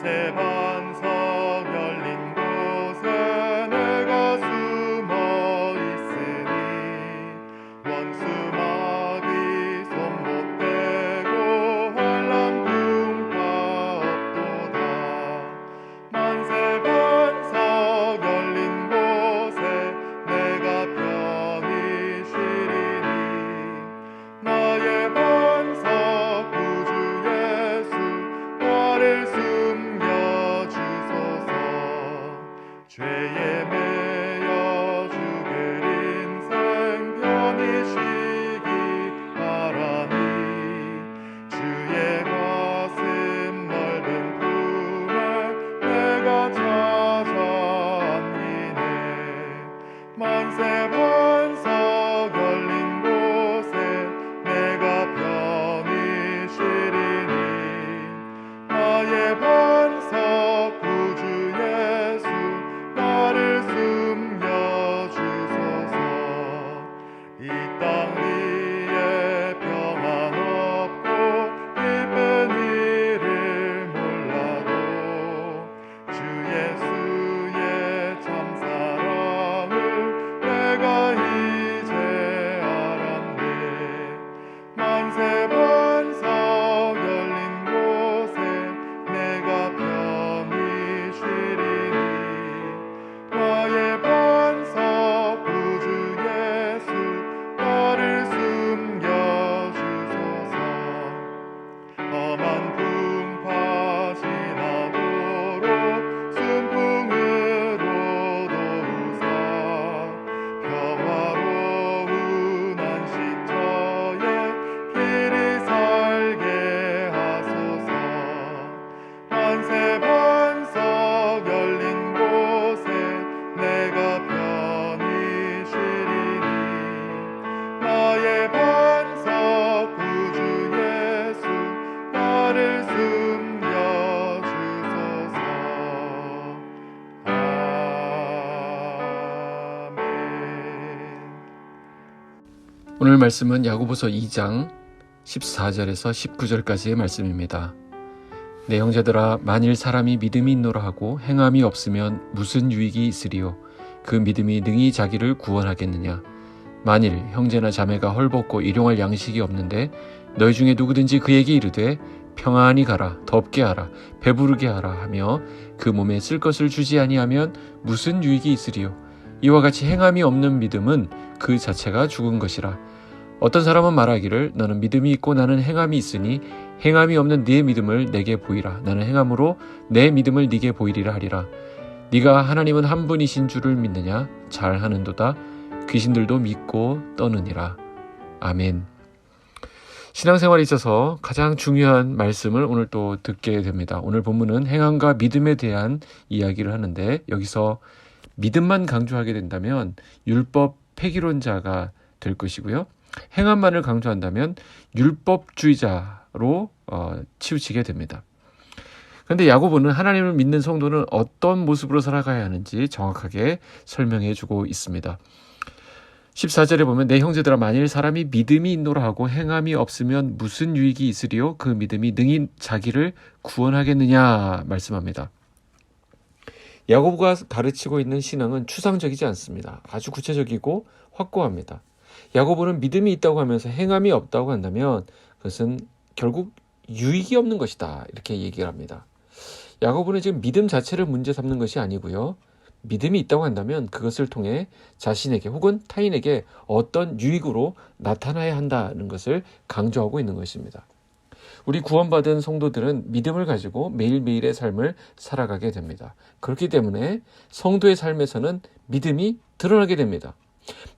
만세 반석 열린 곳에 내가 숨어 있으니 원수마귀 손 못 대고 환란 풍파 없도다. 만세 반석 열린 곳에 내가 편히 쉬리니 나의 반석 구주 예수 나를 숨겨주소서. 죄에 매여 죽을 인생 편히 쉬기 바라니 주의 가슴 넓은 품에 내가 찾아 안기네. 만세 반석 열린 곳에 내가 편히 쉬리니 나의 반석 구주 예수 나를 숨겨주소서. 이 땅 위에 평안 없고 기쁜 일을 몰라도 주 예수의 참 사랑을 내가 이제 알았네. 만세 반석 열린 곳에 내가 편히 쉬리니 나의 반석 구주 예수 나를 숨겨주소서. 험한 풍파 지나도록 순풍으로 도우사 평화로운 안식처에 길이 살게 하소서. 만세 반석 열린 곳에 내가 편히 쉬리니 나의 반석 구주 예수 나를 숨겨주소서. 아멘. 오늘 말씀은 야고보서 2장 14절에서 19절까지의 말씀입니다. 내 형제들아, 만일 사람이 믿음이 있노라 하고 행함이 없으면 무슨 유익이 있으리요? 그 믿음이 능히 자기를 구원하겠느냐? 만일 형제나 자매가 헐벗고 일용할 양식이 없는데 너희 중에 누구든지 그에게 이르되 평안히 가라, 덥게 하라, 배부르게 하라 하며 그 몸에 쓸 것을 주지 아니하면 무슨 유익이 있으리요? 이와 같이 행함이 없는 믿음은 그 자체가 죽은 것이라. 어떤 사람은 말하기를 너는 믿음이 있고 나는 행함이 있으니 행함이 없는 네 믿음을 내게 보이라. 나는 행함으로 내 믿음을 네게 보이리라 하리라. 네가 하나님은 한 분이신 줄을 믿느냐? 잘하는도다. 귀신들도 믿고 떠느니라. 아멘. 신앙생활에 있어서 가장 중요한 말씀을 오늘 또 듣게 됩니다. 오늘 본문은 행함과 믿음에 대한 이야기를 하는데 여기서 믿음만 강조하게 된다면 율법 폐기론자가 될 것이고요. 행함만을 강조한다면 율법주의자로 치우치게 됩니다. 그런데 야고보는 하나님을 믿는 성도는 어떤 모습으로 살아가야 하는지 정확하게 설명해 주고 있습니다. 14절에 보면 내 형제들아, 만일 사람이 믿음이 있노라 하고 행함이 없으면 무슨 유익이 있으리요? 그 믿음이 능히 자기를 구원하겠느냐 말씀합니다. 야고보가 가르치고 있는 신앙은 추상적이지 않습니다. 아주 구체적이고 확고합니다. 야고보는 믿음이 있다고 하면서 행함이 없다고 한다면 그것은 결국 유익이 없는 것이다, 이렇게 얘기를 합니다. 야고보는 지금 믿음 자체를 문제 삼는 것이 아니고요. 믿음이 있다고 한다면 그것을 통해 자신에게 혹은 타인에게 어떤 유익으로 나타나야 한다는 것을 강조하고 있는 것입니다. 우리 구원받은 성도들은 믿음을 가지고 매일매일의 삶을 살아가게 됩니다. 그렇기 때문에 성도의 삶에서는 믿음이 드러나게 됩니다.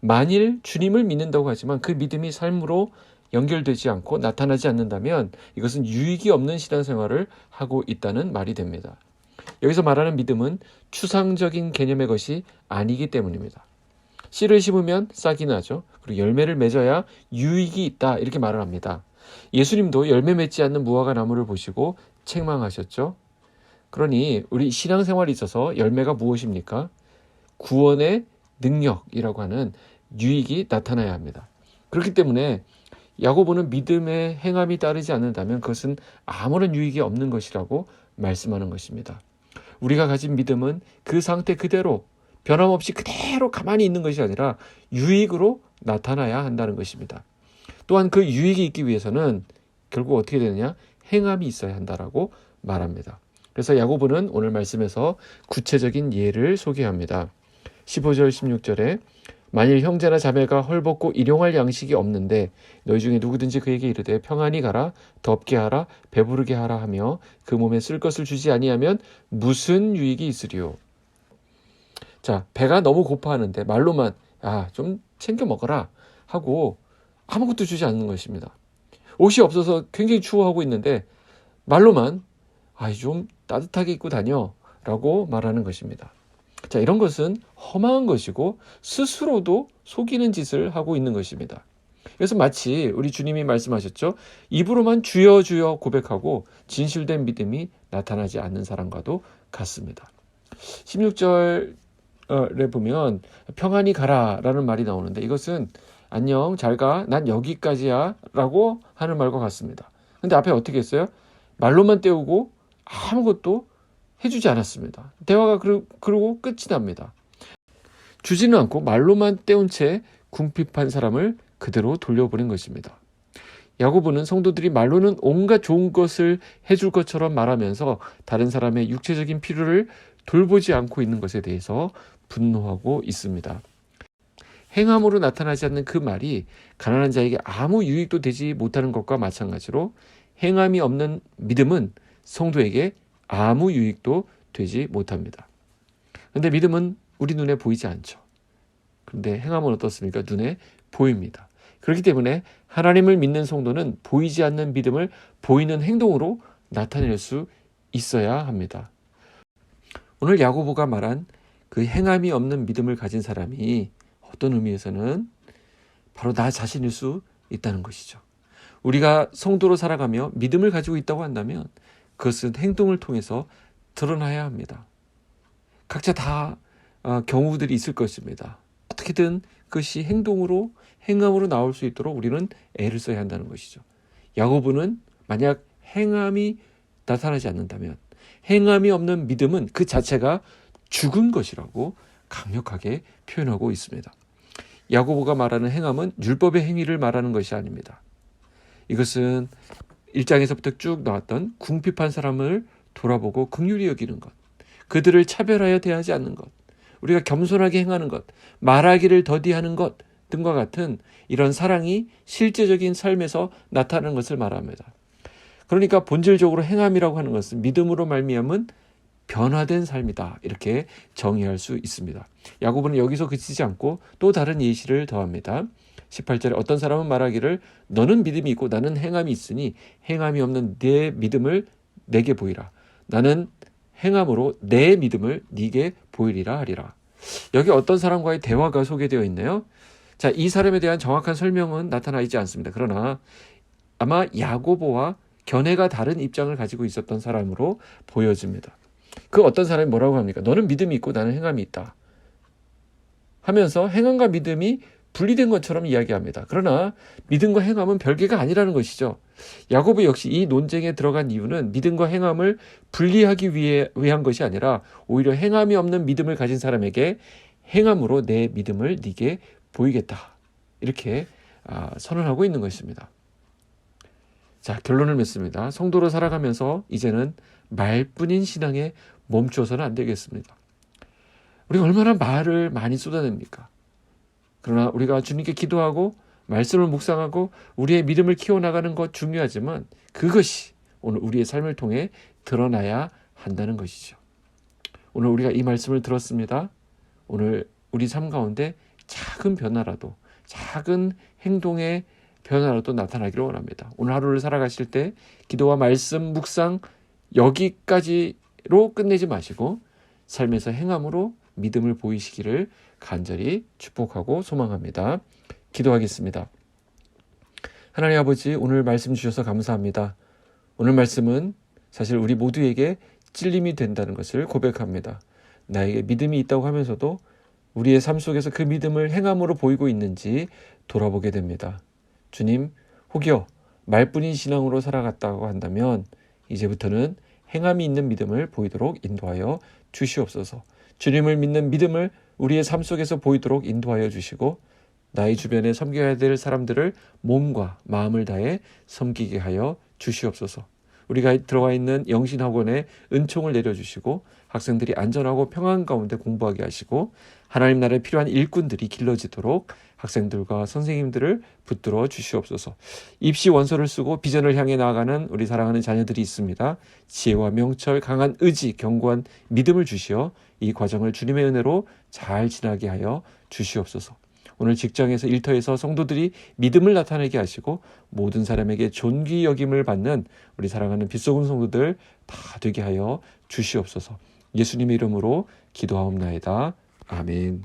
만일 주님을 믿는다고 하지만 그 믿음이 삶으로 연결되지 않고 나타나지 않는다면 이것은 유익이 없는 신앙생활을 하고 있다는 말이 됩니다. 여기서 말하는 믿음은 추상적인 개념의 것이 아니기 때문입니다. 씨를 심으면 싹이 나죠. 그리고 열매를 맺어야 유익이 있다, 이렇게 말을 합니다. 예수님도 열매 맺지 않는 무화과 나무를 보시고 책망하셨죠. 그러니 우리 신앙생활에 있어서 열매가 무엇입니까? 구원의 능력이라고 하는 유익이 나타나야 합니다. 그렇기 때문에 야고보는 믿음의 행함이 따르지 않는다면 그것은 아무런 유익이 없는 것이라고 말씀하는 것입니다. 우리가 가진 믿음은 그 상태 그대로 변함없이 그대로 가만히 있는 것이 아니라 유익으로 나타나야 한다는 것입니다. 또한 그 유익이 있기 위해서는 결국 어떻게 되느냐? 행함이 있어야 한다라고 말합니다. 그래서 야고보는 오늘 말씀에서 구체적인 예를 소개합니다. 15절 16절에 만일 형제나 자매가 헐벗고 일용할 양식이 없는데 너희 중에 누구든지 그에게 이르되 평안히 가라 덥게 하라 배부르게 하라 하며 그 몸에 쓸 것을 주지 아니하면 무슨 유익이 있으리요. 자, 배가 너무 고파하는데 말로만 좀 챙겨 먹어라 하고 아무것도 주지 않는 것입니다. 옷이 없어서 굉장히 추워하고 있는데 말로만 좀 따뜻하게 입고 다녀 라고 말하는 것입니다. 자, 이런 것은 험한 것이고 스스로도 속이는 짓을 하고 있는 것입니다. 그래서 마치 우리 주님이 말씀하셨죠. 입으로만 주여 주여 고백하고 진실된 믿음이 나타나지 않는 사람과도 같습니다. 16절에 보면 평안히 가라라는 말이 나오는데 이것은 안녕 잘 가 난 여기까지야 라고 하는 말과 같습니다. 근데 앞에 어떻게 했어요? 말로만 때우고 아무것도 해주지 않았습니다. 대화가 그러고 끝이 납니다. 주지는 않고 말로만 때운 채 궁핍한 사람을 그대로 돌려보낸 것입니다. 야고보는 성도들이 말로는 온갖 좋은 것을 해줄 것처럼 말하면서 다른 사람의 육체적인 필요를 돌보지 않고 있는 것에 대해서 분노하고 있습니다. 행함으로 나타나지 않는 그 말이 가난한 자에게 아무 유익도 되지 못하는 것과 마찬가지로 행함이 없는 믿음은 성도에게 아무 유익도 되지 못합니다. 그런데 믿음은 우리 눈에 보이지 않죠. 그런데 행함은 어떻습니까? 눈에 보입니다. 그렇기 때문에 하나님을 믿는 성도는 보이지 않는 믿음을 보이는 행동으로 나타낼 수 있어야 합니다. 오늘 야고보가 말한 그 행함이 없는 믿음을 가진 사람이 어떤 의미에서는 바로 나 자신일 수 있다는 것이죠. 우리가 성도로 살아가며 믿음을 가지고 있다고 한다면 그것은 행동을 통해서 드러나야 합니다. 각자 다 경우들이 있을 것입니다. 어떻게든 그것이 행함으로 나올 수 있도록 우리는 애를 써야 한다는 것이죠. 야고보는 만약 행함이 나타나지 않는다면 행함이 없는 믿음은 그 자체가 죽은 것이라고 강력하게 표현하고 있습니다. 야고보가 말하는 행함은 율법의 행위를 말하는 것이 아닙니다. 이것은 1장에서부터 쭉 나왔던 궁핍한 사람을 돌아보고 긍휼히 여기는 것, 그들을 차별하여 대하지 않는 것, 우리가 겸손하게 행하는 것, 말하기를 더디하는 것 등과 같은 이런 사랑이 실제적인 삶에서 나타나는 것을 말합니다. 그러니까 본질적으로 행함이라고 하는 것은 믿음으로 말미암은 변화된 삶이다. 이렇게 정의할 수 있습니다. 야고보는 여기서 그치지 않고 또 다른 예시를 더합니다. 18절에 어떤 사람은 말하기를 너는 믿음이 있고 나는 행함이 있으니 행함이 없는 내 믿음을 내게 보이라. 나는 행함으로 내 믿음을 네게 보이리라 하리라. 여기 어떤 사람과의 대화가 소개되어 있나요? 자, 이 사람에 대한 정확한 설명은 나타나 있지 않습니다. 그러나 아마 야고보와 견해가 다른 입장을 가지고 있었던 사람으로 보여집니다. 그 어떤 사람이 뭐라고 합니까? 너는 믿음이 있고 나는 행함이 있다 하면서 행함과 믿음이 분리된 것처럼 이야기합니다. 그러나 믿음과 행함은 별개가 아니라는 것이죠. 야고보 역시 이 논쟁에 들어간 이유는 믿음과 행함을 분리하기 위한 것이 아니라 오히려 행함이 없는 믿음을 가진 사람에게 행함으로 내 믿음을 네게 보이겠다. 이렇게 선언하고 있는 것입니다. 자, 결론을 맺습니다. 성도로 살아가면서 이제는 말뿐인 신앙에 멈춰서는 안 되겠습니다. 우리가 얼마나 말을 많이 쏟아냅니까? 그러나 우리가 주님께 기도하고 말씀을 묵상하고 우리의 믿음을 키워나가는 것 중요하지만 그것이 오늘 우리의 삶을 통해 드러나야 한다는 것이죠. 오늘 우리가 이 말씀을 들었습니다. 오늘 우리 삶 가운데 작은 변화라도, 작은 행동의 변화라도 나타나기를 원합니다. 오늘 하루를 살아가실 때 기도와 말씀, 묵상 여기까지로 끝내지 마시고 삶에서 행함으로 믿음을 보이시기를 간절히 축복하고 소망합니다. 기도하겠습니다. 하나님 아버지, 오늘 말씀 주셔서 감사합니다. 오늘 말씀은 사실 우리 모두에게 찔림이 된다는 것을 고백합니다. 나에게 믿음이 있다고 하면서도 우리의 삶 속에서 그 믿음을 행함으로 보이고 있는지 돌아보게 됩니다. 주님, 혹여 말뿐인 신앙으로 살아갔다고 한다면 이제부터는 행함이 있는 믿음을 보이도록 인도하여 주시옵소서. 주님을 믿는 믿음을 우리의 삶 속에서 보이도록 인도하여 주시고 나의 주변에 섬겨야 될 사람들을 몸과 마음을 다해 섬기게 하여 주시옵소서. 우리가 들어가 있는 영신학원에 은총을 내려주시고 학생들이 안전하고 평안 가운데 공부하게 하시고 하나님 나라에 필요한 일꾼들이 길러지도록 학생들과 선생님들을 붙들어 주시옵소서. 입시 원서를 쓰고 비전을 향해 나아가는 우리 사랑하는 자녀들이 있습니다. 지혜와 명철, 강한 의지, 견고한 믿음을 주시어 이 과정을 주님의 은혜로 잘 지나게 하여 주시옵소서. 오늘 직장에서 일터에서 성도들이 믿음을 나타내게 하시고 모든 사람에게 존귀 여김을 받는 우리 사랑하는 빛소금 성도들 다 되게 하여 주시옵소서. 예수님의 이름으로 기도하옵나이다. 아멘.